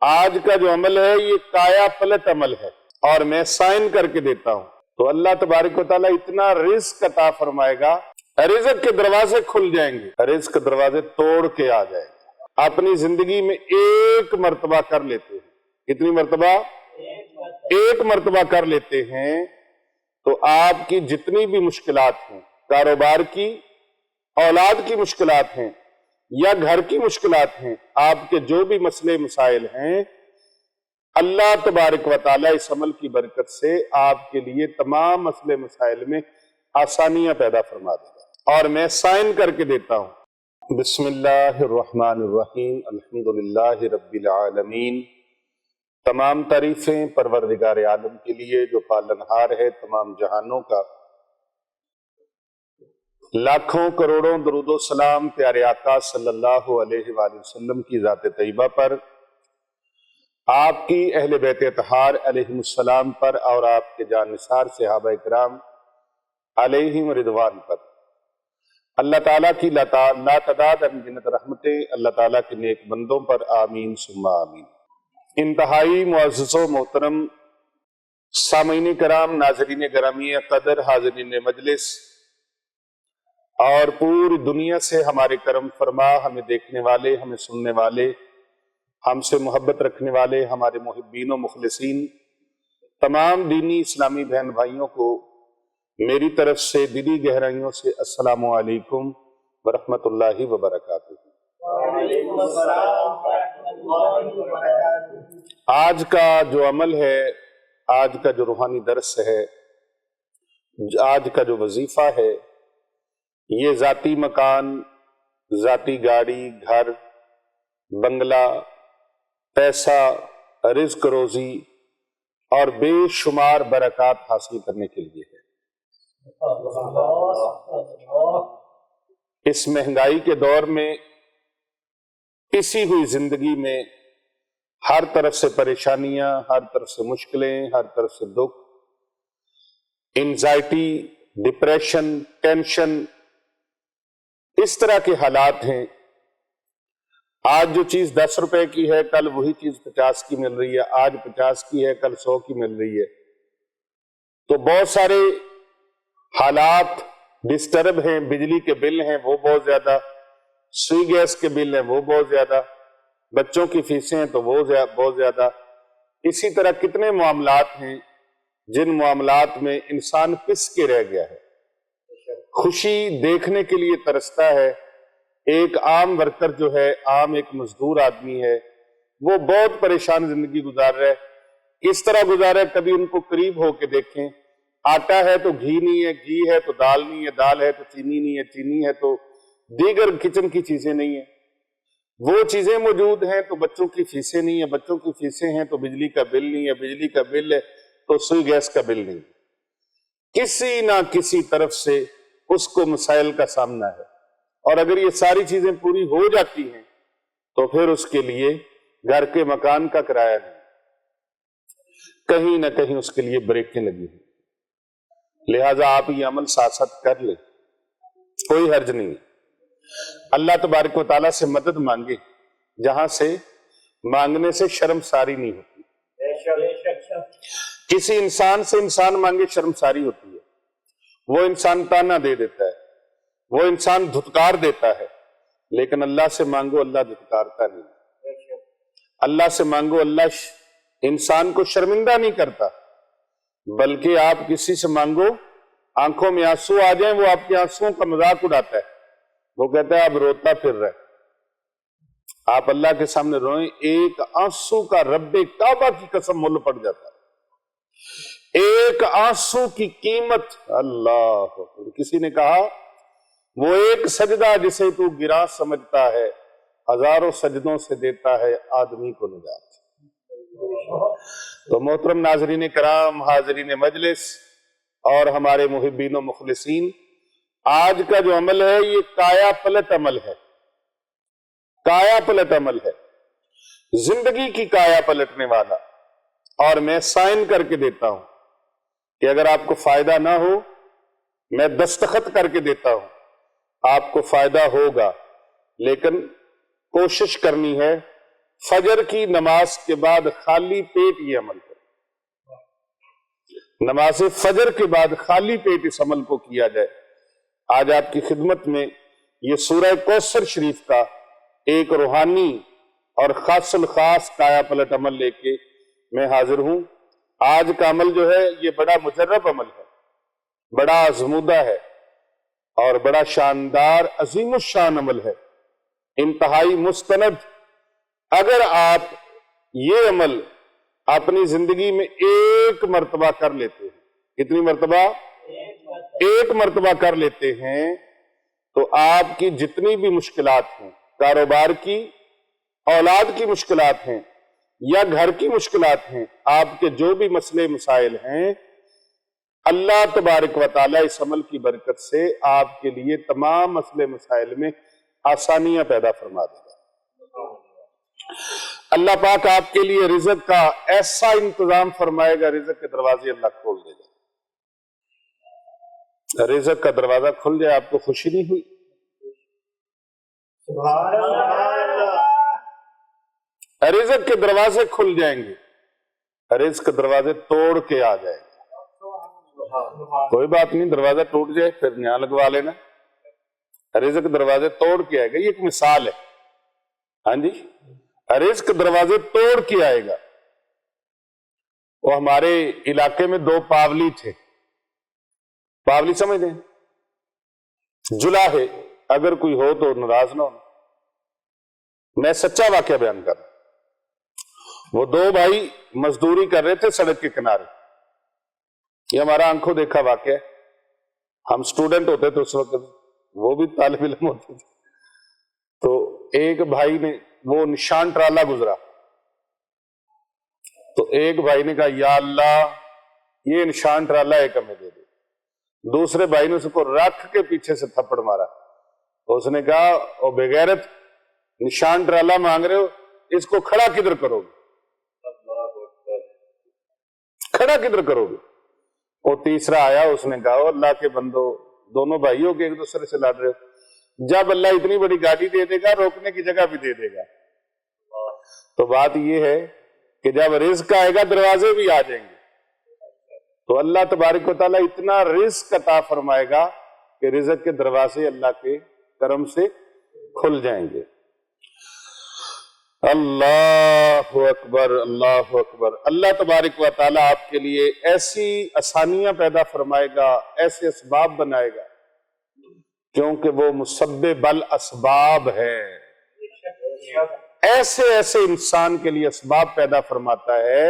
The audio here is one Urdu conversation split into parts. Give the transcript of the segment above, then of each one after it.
آج کا جو عمل ہے یہ کایا پلٹ عمل ہے اور میں سائن کر کے دیتا ہوں. تو اللہ تبارک و تعالیٰ اتنا رزق عطا فرمائے گا، رزق کے دروازے کھل جائیں گے، رزق کے دروازے توڑ کے آ جائیں گے. اپنی زندگی میں ایک مرتبہ کر لیتے ہیں. کتنی مرتبہ؟ ایک مرتبہ کر لیتے ہیں تو آپ کی جتنی بھی مشکلات ہیں، کاروبار کی، اولاد کی مشکلات ہیں یا گھر کی مشکلات ہیں، آپ کے جو بھی مسئلے مسائل ہیں، اللہ تبارک و تعالیٰ اس عمل کی برکت سے آپ کے لیے تمام مسئلے مسائل میں آسانیاں پیدا فرما دے گا. اور میں سائن کر کے دیتا ہوں. بسم اللہ الرحمن الرحیم. الحمدللہ رب العالمین. تمام تعریفیں پروردگار عالم کے لیے جو پالنہار ہے تمام جہانوں کا. لاکھوں کروڑوں درود و سلام پیارے آقا صلی اللہ علیہ وآلہ وسلم کی ذات طیبہ پر، آپ کی اہل بیت اطہار علیہم السلام پر، اور آپ کے جانثار صحابہ کرام علیہم رضوان پر. اللہ تعالیٰ کی لا تعداد انگنت رحمتیں اللہ تعالیٰ کے نیک بندوں پر آمین ثم آمین. انتہائی معزز و محترم سامعین کرام، ناظرین گرامی قدر، حاضرین مجلس اور پوری دنیا سے ہمارے کرم فرما، ہمیں دیکھنے والے، ہمیں سننے والے، ہم سے محبت رکھنے والے ہمارے محبین و مخلصین، تمام دینی اسلامی بہن بھائیوں کو میری طرف سے دلی گہرائیوں سے السلام علیکم ورحمۃ اللہ وبرکاتہ. آج کا جو عمل ہے، آج کا جو روحانی درس ہے، آج کا جو وظیفہ ہے، یہ ذاتی مکان، ذاتی گاڑی، گھر، بنگلہ، پیسہ، رزق روزی اور بے شمار برکات حاصل کرنے کے لیے ہے. اس مہنگائی کے دور میں، پسی ہوئی زندگی میں، ہر طرف سے پریشانیاں، ہر طرف سے مشکلیں، ہر طرف سے دکھ، انزائٹی، ڈپریشن، ٹینشن، اس طرح کے حالات ہیں. آج جو چیز 10 روپے کی ہے کل وہی چیز 50 کی مل رہی ہے، آج 50 کی ہے کل 100 کی مل رہی ہے. تو بہت سارے حالات ڈسٹرب ہیں. بجلی کے بل ہیں وہ بہت زیادہ، سوئی گیس کے بل ہیں وہ بہت زیادہ، بچوں کی فیسیں ہیں تو وہ بہت زیادہ. اسی طرح کتنے معاملات ہیں جن معاملات میں انسان پس کے رہ گیا ہے. خوشی دیکھنے کے لیے ترستا ہے. ایک عام ورکر جو ہے، عام ایک مزدور آدمی ہے، وہ بہت پریشان زندگی گزار رہا ہے. کس طرح گزارا ہے؟ کبھی ان کو قریب ہو کے دیکھیں. آٹا ہے تو گھی نہیں ہے، گھی ہے تو دال نہیں ہے، دال ہے تو چینی نہیں ہے، چینی ہے تو دیگر کچن کی چیزیں نہیں ہیں. وہ چیزیں موجود ہیں تو بچوں کی فیسیں نہیں ہیں، بچوں کی فیسیں ہیں تو بجلی کا بل نہیں ہے، بجلی کا بل ہے تو سوئی گیس کا بل نہیں. کسی نہ کسی طرف سے اس کو مسائل کا سامنا ہے. اور اگر یہ ساری چیزیں پوری ہو جاتی ہیں تو پھر اس کے لیے گھر کے مکان کا کرایہ نہیں، کہیں نہ کہیں اس کے لیے بریکیں لگی ہیں. لہٰذا آپ یہ عمل ساتھ ساتھ کر لیں، کوئی حرج نہیں. اللہ تبارک و تعالیٰ سے مدد مانگے، جہاں سے مانگنے سے شرمساری نہیں ہوتی. کسی انسان سے انسان مانگے شرمساری ہوتی ہے. وہ انسان تانا دے دیتا ہے، وہ انسان دھتکار دیتا ہے. لیکن اللہ سے مانگو، اللہ دھتکارتا نہیں. اللہ سے مانگو، اللہ انسان کو شرمندہ نہیں کرتا. بلکہ آپ کسی سے مانگو، آنکھوں میں آنسو آ جائیں، وہ آپ کے آنسوؤں کا مذاق اڑاتا ہے. وہ کہتا ہے اب روتا پھر رہا ہے. آپ اللہ کے سامنے روئیں، ایک آنسو کا رب کعبہ کی قسم مول پڑ جاتا ہے. ایک آنسو کی قیمت، اللہ. کسی نے کہا وہ ایک سجدہ جسے تو گراں سمجھتا ہے، ہزاروں سجدوں سے دیتا ہے آدمی کو نجات. تو محترم ناظرین کرام، حاضرین مجلس اور ہمارے محبین و مخلصین، آج کا جو عمل ہے یہ کایا پلٹ عمل ہے. کایا پلٹ عمل ہے، زندگی کی کایا پلٹنے والا. اور میں سائن کر کے دیتا ہوں کہ اگر آپ کو فائدہ نہ ہو، میں دستخط کر کے دیتا ہوں آپ کو فائدہ ہوگا. لیکن کوشش کرنی ہے فجر کی نماز کے بعد خالی پیٹ یہ عمل کریں، نماز فجر کے بعد خالی پیٹ اس عمل کو کیا جائے۔ آج آپ کی خدمت میں یہ سورہ کوثر شریف کا ایک روحانی اور خاص الخاص کایا پلٹ عمل لے کے میں حاضر ہوں۔ آج کا عمل جو ہے یہ بڑا مجرب عمل ہے، بڑا آزمودہ ہے اور بڑا شاندار عظیم الشان عمل ہے، انتہائی مستند۔ اگر آپ یہ عمل اپنی زندگی میں ایک مرتبہ کر لیتے ہیں، کتنی مرتبہ؟ ایک مرتبہ کر لیتے ہیں، تو آپ کی جتنی بھی مشکلات ہیں، کاروبار کی، اولاد کی مشکلات ہیں یا گھر کی مشکلات ہیں، آپ کے جو بھی مسئلے مسائل ہیں، اللہ تبارک و تعالیٰ اس عمل کی برکت سے آپ کے لیے تمام مسئلے مسائل میں آسانیاں پیدا فرما دے گا۔ اللہ پاک آپ کے لیے رزق کا ایسا انتظام فرمائے گا، رزق کے دروازے اللہ کھول دے گا۔ رزق کا دروازہ کھل جائے، آپ کو خوشی نہیں ہوئی؟ سبحان اللہ۔ رزق کے دروازے کھل جائیں گے، رزق کے دروازے توڑ کے آ جائیں گے۔ کوئی بات نہیں، دروازہ ٹوٹ جائے پھر نیا لگوا لینا، رزق دروازے توڑ کے آئے گا۔ یہ ایک مثال ہے، ہاں جی، رزق دروازے توڑ کے آئے گا۔ وہ ہمارے علاقے میں دو پاولی تھے، پاولی سمجھ دیں، جلاہے، اگر کوئی ہو تو ناراض نہ ہو، میں سچا واقعہ بیان کر رہا ہوں۔ وہ دو بھائی مزدوری کر رہے تھے سڑک کے کنارے، یہ ہمارا آنکھوں دیکھا واقعہ ہے۔ ہم سٹوڈنٹ ہوتے تھے اس وقت، وہ بھی طالب علم ہوتے تھے، تو ایک بھائی نے وہ نشان ٹرالا گزرا، تو ایک بھائی نے کہا یا اللہ یہ نشان ٹرالا ایک ہمیں دے دے۔ دوسرے بھائی نے اس کو رکھ کے پیچھے سے تھپڑ مارا، اس نے کہا او بے غیرت، نشان ٹرالا مانگ رہے ہو، اس کو کھڑا کدھر کرو گے؟ کھڑا کدھر کرو گے؟ وہ تیسرا آیا، اس نے کہا اللہ کے بندو، دونوں بھائیوں کے ایک دوسرے سے لڑ رہے ہو، جب اللہ اتنی بڑی گاڑی دے دے گا روکنے کی جگہ بھی دے دے گا۔ تو بات یہ ہے کہ جب رزق آئے گا دروازے بھی آ جائیں گے، تو اللہ تبارک و تعالیٰ اتنا رزق عطا فرمائے گا کہ رزق کے دروازے اللہ کے کرم سے کھل جائیں گے۔ اللہ اکبر، اللہ اکبر۔ اللہ تبارک و تعالیٰ آپ کے لیے ایسی آسانیاں پیدا فرمائے گا، ایسے اسباب بنائے گا، کیونکہ وہ مسبب الاسباب ہے۔ ایسے ایسے انسان کے لیے اسباب پیدا فرماتا ہے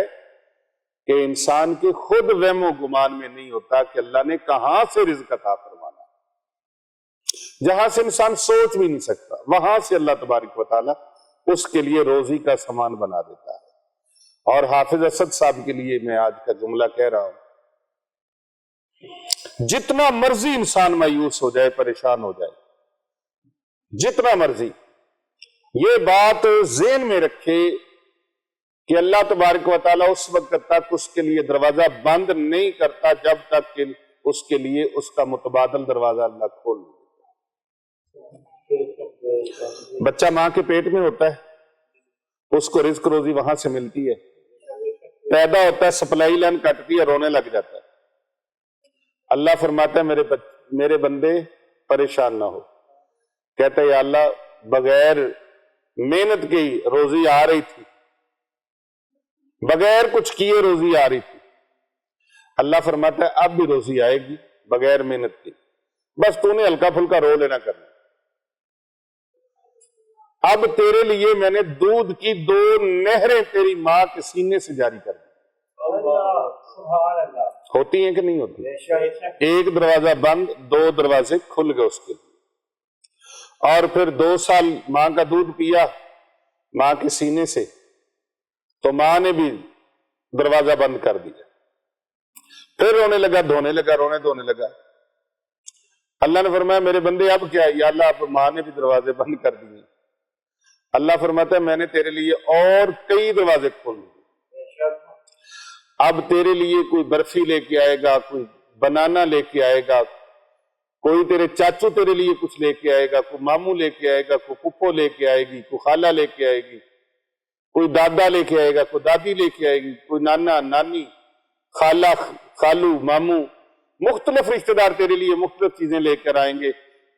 کہ انسان کے خود وہم و گمان میں نہیں ہوتا کہ اللہ نے کہاں سے رزق عطا فرمانا ہے، جہاں سے انسان سوچ بھی نہیں سکتا، وہاں سے اللہ تبارک و تعالیٰ اس کے لیے روزی کا سامان بنا دیتا ہے۔ اور حافظ اسد صاحب کے لیے میں آج کا جملہ کہہ رہا ہوں، جتنا مرضی انسان مایوس ہو جائے، پریشان ہو جائے، جتنا مرضی، یہ بات ذہن میں رکھے کہ اللہ تبارک و تعالیٰ اس وقت تک اس کے لیے دروازہ بند نہیں کرتا جب تک کہ اس کے لیے اس کا متبادل دروازہ اللہ کھول نہیں دیتا۔ بچہ ماں کے پیٹ میں ہوتا ہے، اس کو رزق روزی وہاں سے ملتی ہے، پیدا ہوتا ہے، سپلائی لائن کٹتی ہے، رونے لگ جاتا ہے۔ اللہ فرماتا ہے میرے بندے پریشان نہ ہو، کہتا ہے یا اللہ بغیر محنت کی روزی آ رہی تھی، بغیر کچھ کیے روزی آ رہی تھی، اللہ فرماتا ہے اب بھی روزی آئے گی بغیر محنت کی، بس تو نے ہلکا پھلکا رو لینا کرنا۔ اب تیرے لیے میں نے دودھ کی 2 نہریں تیری ماں کے سینے سے جاری کر دی۔ ہوتی ہیں کہ نہیں ہوتی؟ ایک دروازہ بند، 2 دروازے کھل گئے اس کے لیے۔ اور پھر 2 سال ماں کا دودھ پیا ماں کے سینے سے، تو ماں نے بھی دروازہ بند کر دیا، پھر رونے لگا، دھونے لگا، رونے دھونے لگا۔ اللہ نے فرمایا میرے بندے اب کیا؟ یا اللہ اب ماں نے بھی دروازے بند کر دیے۔ اللہ فرماتا ہے میں نے تیرے لیے اور کئی دروازے کھول دیے، اب تیرے لیے کوئی برفی لے کے آئے گا، کوئی بنانا لے کے آئے گا، کوئی تیرے چاچو تیرے لیے کچھ لے کے آئے گا، کوئی ماموں لے کے آئے گا، کوئی پھپھو لے کے آئے گی، کوئی خالہ لے کے آئے گی، کوئی دادا لے کے آئے گا، کوئی دادی لے کے آئے گی، کوئی نانا نانی خالہ خالو ماموں، مختلف رشتہ دار تیرے لیے مختلف چیزیں لے کر آئیں گے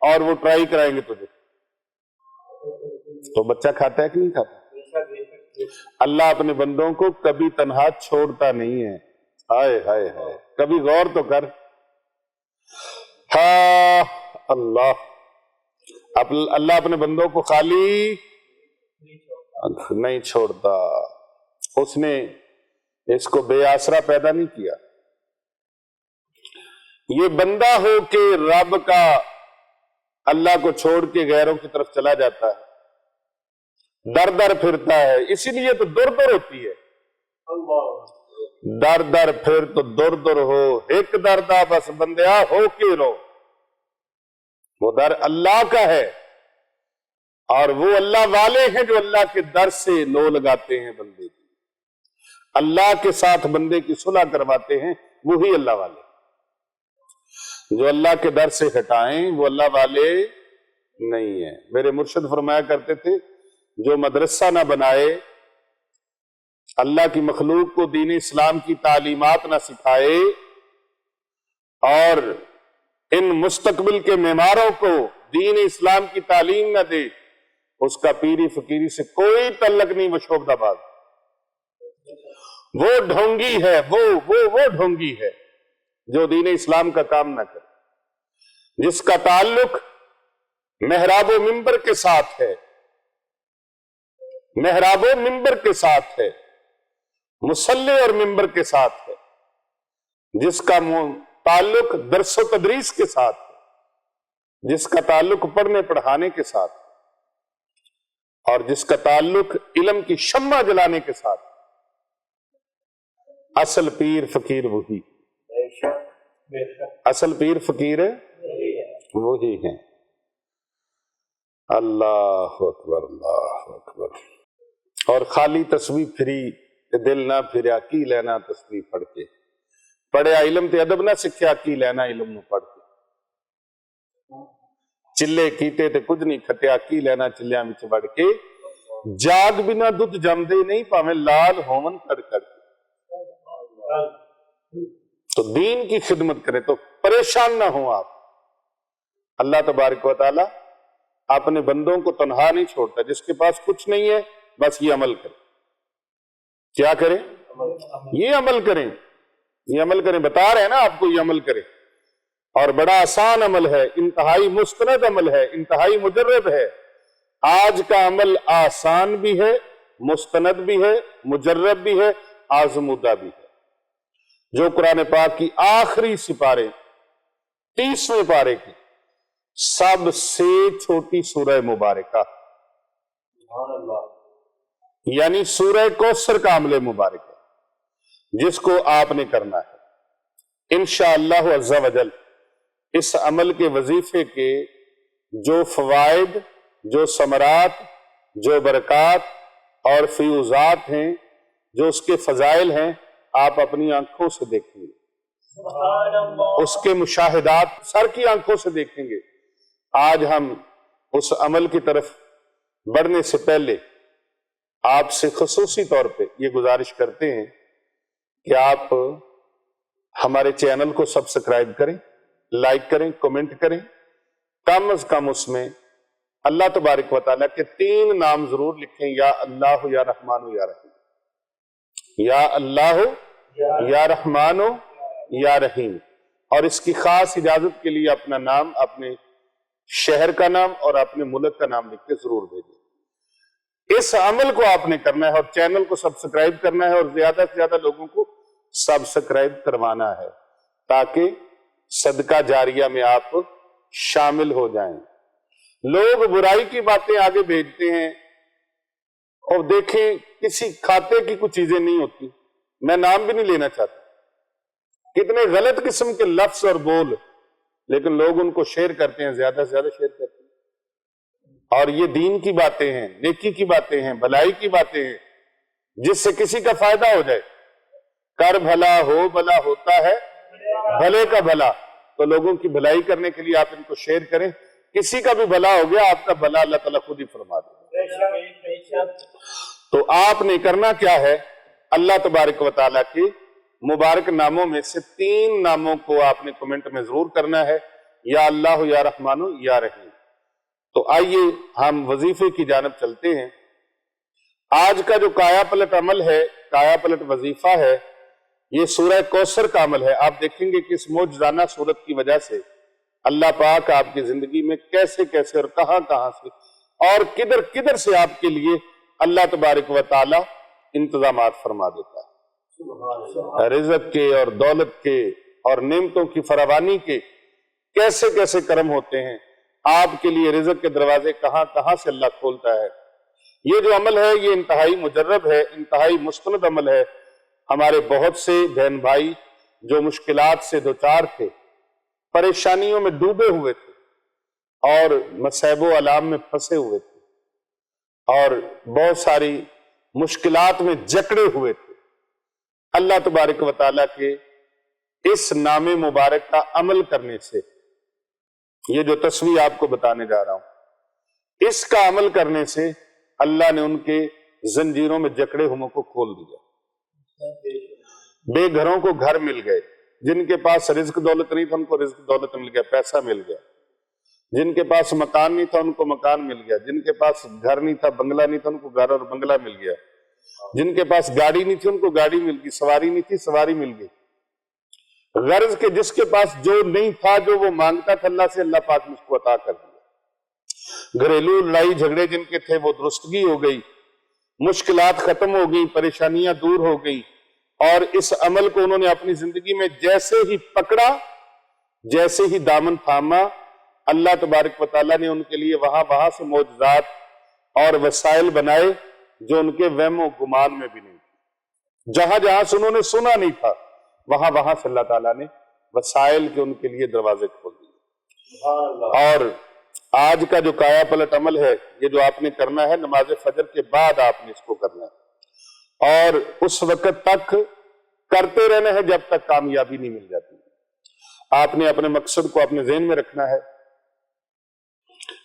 اور وہ ٹرائی کرائیں گے تجھے. تو بچہ کھاتا ہے کہ نہیں کھاتا؟ اللہ اپنے بندوں کو کبھی تنہا چھوڑتا نہیں ہے. ہائے ہائے ہائے، کبھی غور تو کر. ہاں اللہ اپنے بندوں کو خالی نہیں چھوڑتا. اس نے اس کو بے آسرا پیدا نہیں کیا. یہ بندہ ہو کہ رب کا اللہ کو چھوڑ کے غیروں کی طرف چلا جاتا ہے، در در پھرتا ہے. اسی لیے تو در در ہوتی ہے. در در پھر تو در در ہو، ایک دردہ بس بندیا ہو کے رو. وہ در اللہ کا ہے اور وہ اللہ والے ہیں جو اللہ کے در سے لو لگاتے ہیں بندے کی، اللہ کے ساتھ بندے کی صلح کرواتے ہیں، وہی اللہ والے. جو اللہ کے در سے ہٹائیں وہ اللہ والے نہیں ہیں. میرے مرشد فرمایا کرتے تھے جو مدرسہ نہ بنائے، اللہ کی مخلوق کو دین اسلام کی تعلیمات نہ سکھائے اور ان مستقبل کے معماروں کو دین اسلام کی تعلیم نہ دے، اس کا پیری فقیری سے کوئی تعلق نہیں. وہ شعبدہ باز، وہ ڈھونگی ہے، وہ ڈھونگی ہے جو دین اسلام کا کام نہ کرے، جس کا تعلق محراب و منبر کے ساتھ ہے، محراب و منبر کے ساتھ ہے، مصلی اور منبر کے ساتھ ہے، جس کا تعلق درس و تدریس کے ساتھ ہے، جس کا تعلق پڑھنے پڑھانے کے ساتھ ہے، اور جس کا تعلق علم کی شمع جلانے کے ساتھ ہے. اصل پیر فقیر وہی، اصل پیر فقیر وہی ہیں. اللہ اکبر اللہ اکبر. اور خالی تسبیح پھری تے دل نہ پھریا کی لینا تسبیح پڑھ کے، پڑھیا علم تے ادب نہ سکھیا کی لینا علم نو پڑھ کے، چلے کیتے تے کچھ نہیں کھٹیا کی لینا چلیاں وچ وڑ کے، جاگ بنا دودھ جمدے نہیں پاویں لال ہومن کڑ کڑ کے. تو دین کی خدمت کرے تو پریشان نہ ہوں آپ. اللہ تبارک و تعالی اپنے بندوں کو تنہا نہیں چھوڑتا. جس کے پاس کچھ نہیں ہے بس یہ عمل کرے. کیا کریں؟ یہ عمل کریں، یہ عمل کریں. بتا رہے ہیں نا آپ کو یہ عمل کریں. اور بڑا آسان عمل ہے، انتہائی مستند عمل ہے، انتہائی مجرب ہے. آج کا عمل آسان بھی ہے، مستند بھی ہے، مجرب بھی ہے، آزمودہ بھی ہے. جو قرآن پاک کی آخری سپارے 30ویں پارے کی سب سے چھوٹی سورہ مبارکہ، یعنی سورہ کوثر کا عمل مبارکہ، جس کو آپ نے کرنا ہے انشاءاللہ عز و جل. اس عمل کے وظیفے کے جو فوائد، جو ثمرات، جو برکات اور فیوزات ہیں، جو اس کے فضائل ہیں، آپ اپنی آنکھوں سے دیکھیں گے. اس کے مشاہدات سر کی آنکھوں سے دیکھیں گے. آج ہم اس عمل کی طرف بڑھنے سے پہلے آپ سے خصوصی طور پہ یہ گزارش کرتے ہیں کہ آپ ہمارے چینل کو سبسکرائب کریں، لائک کریں، کمنٹ کریں. کم از کم اس میں اللہ تبارک و تعالیٰ کے 3 نام ضرور لکھیں، یا اللہ یا رحمان یا رحیم. یا اللہ یا رحمان یا رحیم. اور اس کی خاص اجازت کے لیے اپنا نام، اپنے شہر کا نام اور اپنے ملک کا نام لکھ کے ضرور بھیجیں. اس عمل کو آپ نے کرنا ہے اور چینل کو سبسکرائب کرنا ہے اور زیادہ سے زیادہ لوگوں کو سبسکرائب کروانا ہے تاکہ صدقہ جاریہ میں آپ شامل ہو جائیں. لوگ برائی کی باتیں آگے بھیجتے ہیں اور دیکھیں کسی کھاتے کی کچھ چیزیں نہیں ہوتی، میں نام بھی نہیں لینا چاہتا، کتنے غلط قسم کے لفظ اور بول، لیکن لوگ ان کو شیئر کرتے ہیں، زیادہ سے زیادہ شیئر کرتے ہیں. اور یہ دین کی باتیں ہیں، نیکی کی باتیں ہیں، بھلائی کی باتیں ہیں، جس سے کسی کا فائدہ ہو جائے. کر بھلا ہو بھلا ہوتا ہے بھلے کا بھلا. تو لوگوں کی بھلائی کرنے کے لیے آپ ان کو شیئر کریں. کسی کا بھی بھلا ہو گیا، آپ کا بھلا اللہ تعالیٰ خود ہی فرما دے. تو آپ نے کرنا کیا ہے، اللہ تبارک و تعالیٰ کے مبارک ناموں میں سے 3 ناموں کو آپ نے کمنٹ میں ضرور کرنا ہے، یا اللہ، یا رحمان، یا رحیم۔ تو آئیے ہم وظیفے کی جانب چلتے ہیں۔ آج کا جو کایا پلٹ عمل ہے، کایا پلٹ وظیفہ ہے، یہ سورہ کوثر کا عمل ہے۔ آپ دیکھیں گے کہ اس معجزانہ صورت کی وجہ سے اللہ پاک آپ کی زندگی میں کیسے کیسے اور کہاں کہاں سے اور کدھر کدھر سے آپ کے لیے اللہ تبارک و تعالی انتظامات فرما دیتا ہے۔ رزق کے اور دولت کے اور نعمتوں کی فراوانی کے کیسے کیسے کرم ہوتے ہیں، آپ کے لیے رزق کے دروازے کہاں کہاں سے اللہ کھولتا ہے۔ یہ جو عمل ہے یہ انتہائی مجرب ہے، انتہائی مستند عمل ہے۔ ہمارے بہت سے بہن بھائی جو مشکلات سے دوچار تھے، پریشانیوں میں ڈوبے ہوئے تھے اور مصائب و آلام میں پھنسے ہوئے تھے اور بہت ساری مشکلات میں جکڑے ہوئے تھے، اللہ تبارک و تعالیٰ کے اس نام مبارک کا عمل کرنے سے، یہ جو تصویر آپ کو بتانے جا رہا ہوں، اس کا عمل کرنے سے اللہ نے ان کے زنجیروں میں جکڑے ہوئے کو کھول دیا۔ بے گھروں کو گھر مل گئے، جن کے پاس رزق دولت نہیں تھا ان کو رزق دولت مل گیا، پیسہ مل گیا۔ جن کے پاس مکان نہیں تھا ان کو مکان مل گیا، جن کے پاس گھر نہیں تھا، بنگلہ نہیں تھا، ان کو گھر اور بنگلہ مل گیا۔ جن کے پاس گاڑی نہیں تھی ان کو گاڑی مل گئی، سواری نہیں تھی سواری مل گئی۔ غرض کہ جس کے پاس جو نہیں تھا، جو وہ مانگتا تھا اللہ سے، اللہ پاک نے اس کو عطا کر دیا۔ گھریلو لڑائی جھگڑے جن کے تھے وہ درستگی ہو گئی، مشکلات ختم ہو گئی، پریشانیاں دور ہو گئی، اور اس عمل کو انہوں نے اپنی زندگی میں جیسے ہی پکڑا، جیسے ہی دامن تھاما، اللہ تبارک و تعالیٰ نے ان کے لیے وہاں سے معجزات اور وسائل بنائے جو ان کے وہم و گمان میں بھی نہیں تھے۔ جہاں جہاں سے انہوں نے سنا نہیں تھا، وہاں سے اللہ تعالیٰ نے وسائل کے ان کے لیے دروازے کھول دیے۔ اور آج کا جو کایا پلٹ عمل ہے، یہ جو آپ نے کرنا ہے، نماز فجر کے بعد آپ نے اس کو کرنا ہے اور اس وقت تک کرتے رہنا ہے جب تک کامیابی نہیں مل جاتی۔ آپ نے اپنے مقصد کو اپنے ذہن میں رکھنا ہے۔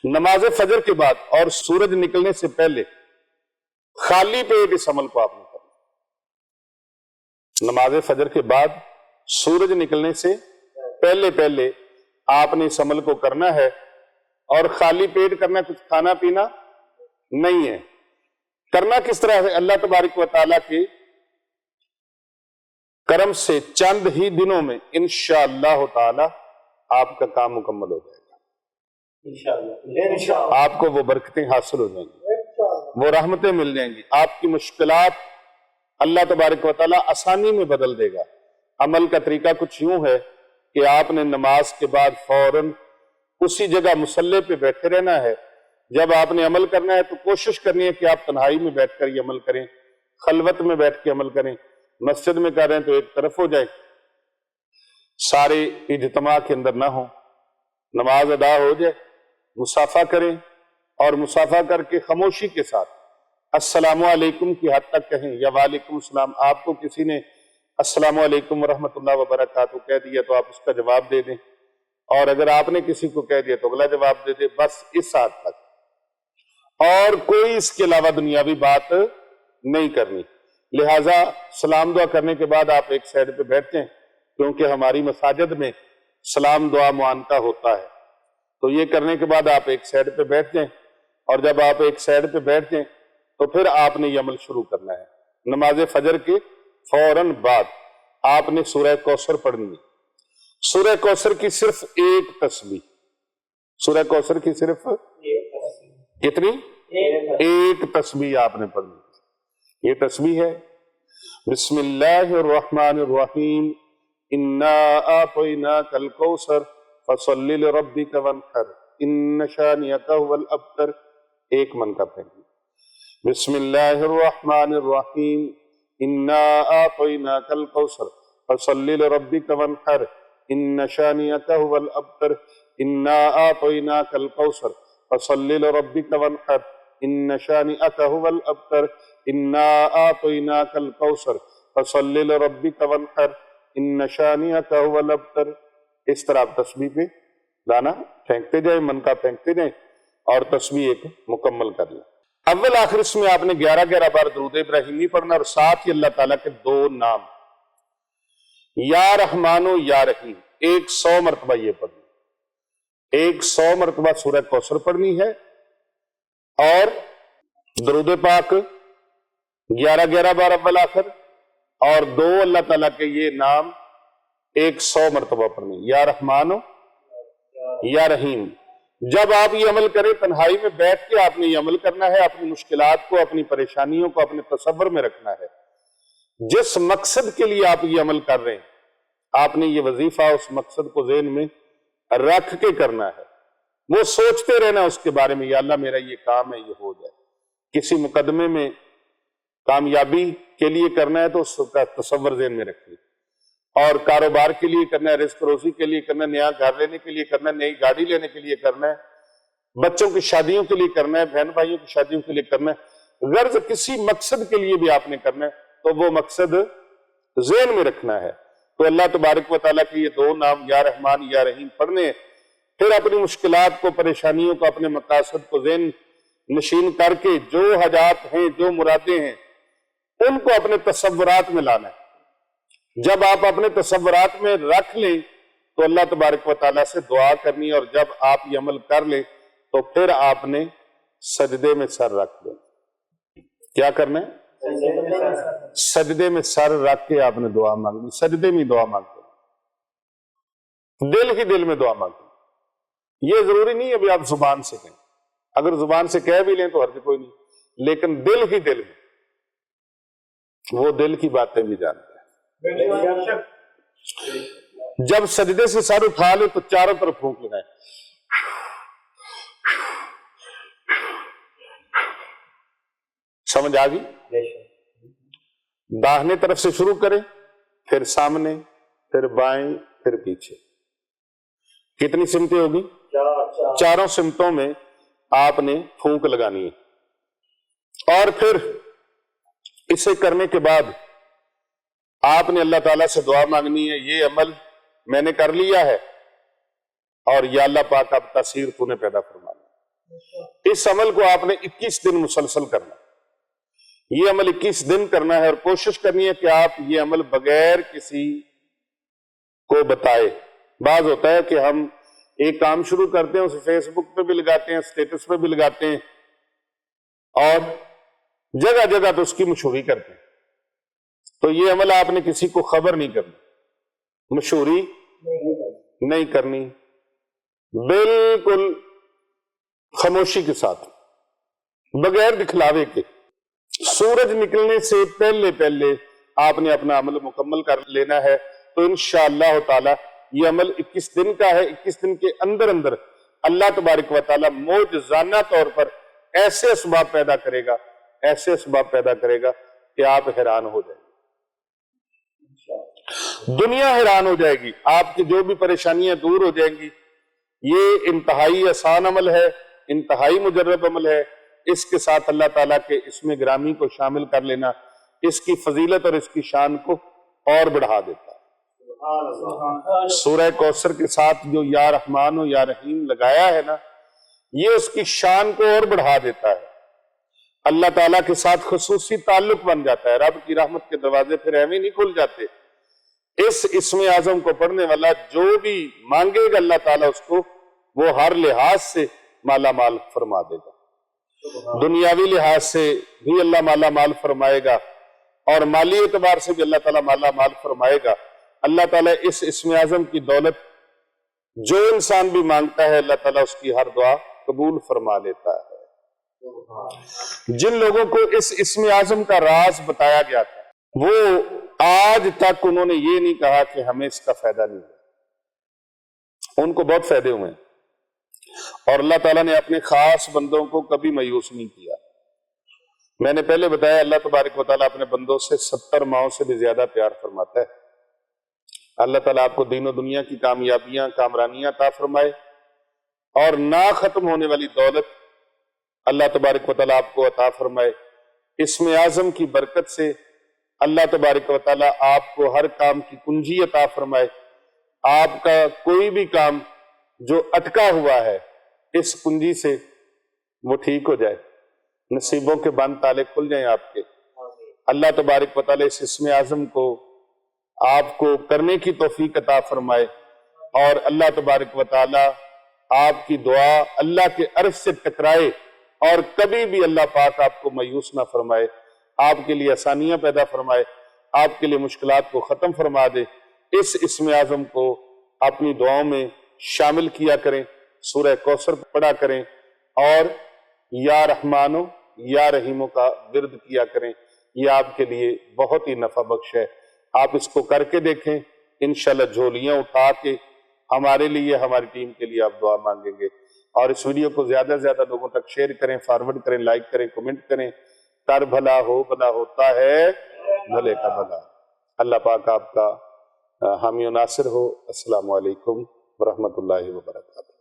نماز فجر کے بعد اور سورج نکلنے سے پہلے خالی پیٹ اس عمل کو آپ نے کرنا۔ نماز فجر کے بعد سورج نکلنے سے پہلے آپ نے اس عمل کو کرنا ہے، اور خالی پیٹ کرنا، کچھ کھانا پینا نہیں ہے۔ کرنا کس طرح ہے؟ اللہ تبارک و تعالیٰ کے کرم سے چند ہی دنوں میں انشاءاللہ تعالی آپ کا کام مکمل ہو جائے گا۔ آپ کو وہ برکتیں حاصل ہو جائیں گی، وہ رحمتیں مل جائیں گی، آپ کی مشکلات اللہ تبارک و تعالیٰ آسانی میں بدل دے گا۔ عمل کا طریقہ کچھ یوں ہے کہ آپ نے نماز کے بعد فوراً اسی جگہ مصلی پہ بیٹھے رہنا ہے۔ جب آپ نے عمل کرنا ہے تو کوشش کرنی ہے کہ آپ تنہائی میں بیٹھ کر یہ عمل کریں، خلوت میں بیٹھ کے عمل کریں۔ مسجد میں کر رہے ہیں تو ایک طرف ہو جائے، سارے اجتماع کے اندر نہ ہوں، نماز ادا ہو جائے، مصافحہ کریں، اور مصافحہ کر کے خاموشی کے ساتھ السلام علیکم کی حد تک کہیں، یا وعلیکم السلام۔ آپ کو کسی نے السلام علیکم ورحمۃ اللہ وبرکاتہ کہہ دیا تو آپ اس کا جواب دے دیں، اور اگر آپ نے کسی کو کہہ دیا تو اگلا جواب دے دیں، بس اس حد تک، اور کوئی اس کے علاوہ دنیاوی بات نہیں کرنی۔ لہٰذا سلام دعا کرنے کے بعد آپ ایک سائڈ پہ بیٹھتے ہیں، کیونکہ ہماری مساجد میں سلام دعا معانقہ ہوتا ہے، تو یہ کرنے کے بعد آپ ایک سائڈ پہ بیٹھتے ہیں، اور جب آپ ایک سائڈ پہ بیٹھتے ہیں تو پھر آپ نے یہ عمل شروع کرنا ہے۔ نماز فجر کے فوراً بعد آپ نے سورہ کوثر پڑھنی ہے۔ سورہ کوثر کی صرف ایک تسبیح، سورہ کوثر کی صرف کتنی؟ ایک تسبیح آپ نے پڑھنی ہے۔ یہ تسبیح ہے بسم اللہ الرحمن الرحیم انا اعطیناک الکوثر فصل لربک وانحر ان شانئک هو الابتر۔ ایک من کا پڑھیں، بسم اللہ الرحمن الرحیم انا اعطیناک الکوثر فصل لربک وانحر ان شانئک هو الابتر انا اعطیناک الکوثر فصل لربک وانحر ان شانئک هو الابتر انا اعطیناک الکوثر فصل لربک وانحر ان شانئک هو الابتر۔ اس طرح آپ تسبیح پہ دانا پھینکتے جائیں، من کا پھینکتے جائیں، اور تسبیح ایک مکمل کر لیں۔ اول آخر اس میں آپ نے 11 بار درود ابراہیمی پڑھنا، اور ساتھ ہی اللہ تعالیٰ کے 2 نام یا رحمان و یا رحیم 100 مرتبہ یہ پڑھنی، 100 مرتبہ سورہ کوثر پڑھنی ہے، اور درود پاک 11 بار اول آخر، اور 2 اللہ تعالیٰ کے یہ نام 100 مرتبہ پڑھنی، یا رحمان و یا رحیم۔ جب آپ یہ عمل کریں تنہائی میں بیٹھ کے آپ نے یہ عمل کرنا ہے، اپنی مشکلات کو، اپنی پریشانیوں کو اپنے تصور میں رکھنا ہے۔ جس مقصد کے لیے آپ یہ عمل کر رہے ہیں آپ نے یہ وظیفہ اس مقصد کو ذہن میں رکھ کے کرنا ہے، وہ سوچتے رہنا اس کے بارے میں، یا اللہ میرا یہ کام ہے یہ ہو جائے۔ کسی مقدمے میں کامیابی کے لیے کرنا ہے تو اس کا تصور ذہن میں رکھیے، اور کاروبار کے لیے کرنا ہے، رزق روزی کے لیے کرنا ہے، نیا گھر لینے کے لیے کرنا ہے، نئی گاڑی لینے کے لیے کرنا ہے، بچوں کی شادیوں کے لیے کرنا ہے، بہن بھائیوں کی شادیوں کے لیے کرنا ہے، غرض کسی مقصد کے لیے بھی آپ نے کرنا ہے تو وہ مقصد ذہن میں رکھنا ہے۔ تو اللہ تبارک و تعالیٰ کے یہ 2 نام یا رحمان یا رحیم پڑھنے، پھر اپنی مشکلات کو، پریشانیوں کو، اپنے مقاصد کو ذہن نشین کر کے جو حاجات ہیں، جو مرادیں ہیں، ان کو اپنے تصورات میں لانا ہے۔ جب آپ اپنے تصورات میں رکھ لیں تو اللہ تبارک و تعالیٰ سے دعا کرنی، اور جب آپ یہ عمل کر لیں تو پھر آپ نے سجدے میں سر رکھ دیں۔ کیا کرنا ہے؟ سجدے میں سر رکھ کے آپ نے دعا مانگنی، سجدے میں دعا مانگتے ہیں، دل ہی دل میں دعا مانگتے ہیں۔ یہ ضروری نہیں ابھی آپ زبان سے کہیں، اگر زبان سے کہہ بھی لیں تو حرج کوئی نہیں، لیکن دل ہی دل میں، وہ دل کی باتیں بھی جانتے ہیں۔ جب سجدے سے سر اٹھا لیں تو چاروں طرف پھونک لگائیں، سمجھ آ گئی؟ داہنے طرف سے شروع کریں، پھر سامنے، پھر بائیں، پھر پیچھے۔ کتنی سمتیں ہوگی؟ 4 سمتوں میں آپ نے پھونک لگانی ہے، اور پھر اسے کرنے کے بعد آپ نے اللہ تعالیٰ سے دعا مانگنی ہے، یہ عمل میں نے کر لیا ہے اور یا اللہ پاک اب تاثیر تو نے پیدا فرمانا۔ اس عمل کو آپ نے 21 دن مسلسل کرنا ہے، یہ عمل 21 دن کرنا ہے، اور کوشش کرنی ہے کہ آپ یہ عمل بغیر کسی کو بتائے۔ بعض ہوتا ہے کہ ہم ایک کام شروع کرتے ہیں، اسے فیس بک پہ بھی لگاتے ہیں، اسٹیٹس پہ بھی لگاتے ہیں، اور جگہ جگہ پہ اس کی مشہوری کرتے ہیں۔ تو یہ عمل آپ نے کسی کو خبر نہیں کرنی، مشہوری نہیں کرنی، بالکل خاموشی کے ساتھ، بغیر دکھلاوے کے۔ سورج نکلنے سے پہلے پہلے آپ نے اپنا عمل مکمل کر لینا ہے، تو انشاءاللہ تعالی یہ عمل 21 دن کا ہے۔ 21 دن کے اندر اندر اللہ تبارک و تعالی معجزانہ طور پر ایسے اسباب پیدا کرے گا، ایسے اسباب پیدا کرے گا کہ آپ حیران ہو جائیں گے، دنیا حیران ہو جائے گی، آپ کی جو بھی پریشانیاں دور ہو جائیں گی۔ یہ انتہائی آسان عمل ہے، انتہائی مجرب عمل ہے۔ اس کے ساتھ اللہ تعالیٰ کے اسم گرامی کو شامل کر لینا اس کی فضیلت اور اس کی شان کو اور بڑھا دیتا ہے۔ سورہ کوثر کے ساتھ جو یا رحمان و یا رحیم لگایا ہے نا، یہ اس کی شان کو اور بڑھا دیتا ہے۔ اللہ تعالیٰ کے ساتھ خصوصی تعلق بن جاتا ہے، رب کی رحمت کے دروازے پھر ایویں نہیں کھل جاتے۔ اس اسم اعظم کو پڑھنے والا جو بھی مانگے گا اللہ تعالیٰ اس کو وہ ہر لحاظ سے مالا مال فرما دے گا، دنیاوی لحاظ سے بھی اللہ مالا مال فرمائے گا، اور مالی اعتبار سے بھی اللہ تعالیٰ مالا مال فرمائے گا۔ اللہ تعالیٰ اس اسم اعظم کی دولت جو انسان بھی مانگتا ہے اللہ تعالیٰ اس کی ہر دعا قبول فرما لیتا ہے۔ جن لوگوں کو اس اسم اعظم کا راز بتایا گیا تھا وہ آج تک انہوں نے یہ نہیں کہا کہ ہمیں اس کا فائدہ نہیں ہے، ان کو بہت فائدے ہوئے ہیں، اور اللہ تعالیٰ نے اپنے خاص بندوں کو کبھی مایوس نہیں کیا۔ میں نے پہلے بتایا اللہ تبارک و تعالیٰ اپنے بندوں سے 70 ماؤں سے بھی زیادہ پیار فرماتا ہے۔ اللہ تعالیٰ آپ کو دین و دنیا کی کامیابیاں، کامرانیاں عطا فرمائے، اور نہ ختم ہونے والی دولت اللہ تبارک و تعالیٰ آپ کو عطا فرمائے۔ اسم اعظم کی برکت سے اللہ تبارک و تعالیٰ آپ کو ہر کام کی کنجی عطا فرمائے، آپ کا کوئی بھی کام جو اٹکا ہوا ہے اس کنجی سے وہ ٹھیک ہو جائے، نصیبوں کے بند تالے کھل جائیں آپ کے. اللہ تبارک و تعالی اس اسم اعظم کو آپ کو کرنے کی توفیق عطا فرمائے، اور اللہ تبارک و تعالی آپ کی دعا اللہ کے عرش سے ٹکرائے اور کبھی بھی اللہ پاک آپ کو مایوس نہ فرمائے، آپ کے لیے آسانیاں پیدا فرمائے، آپ کے لیے مشکلات کو ختم فرما دے. اس اسم اعظم کو اپنی دعاؤں میں شامل کیا کریں، سورہ کوثر پڑھا کریں، اور یا رحمانو یا رحیمو کا ورد کیا کریں. یہ آپ کے لیے بہت ہی نفع بخش ہے. آپ اس کو کر کے دیکھیں، انشاءاللہ جھولیاں اٹھا کے ہمارے لیے، ہماری ٹیم کے لیے آپ دعا مانگیں گے. اور اس ویڈیو کو زیادہ سے زیادہ لوگوں تک شیئر کریں، فارورڈ کریں، لائک کریں، کمنٹ کریں. کر بھلا ہو بھلا ہوتا ہے بھلے کا بھلا. اللہ پاک آپ کا حامی و ناصر ہو. السلام علیکم ورحمۃ اللہ وبرکاتہ.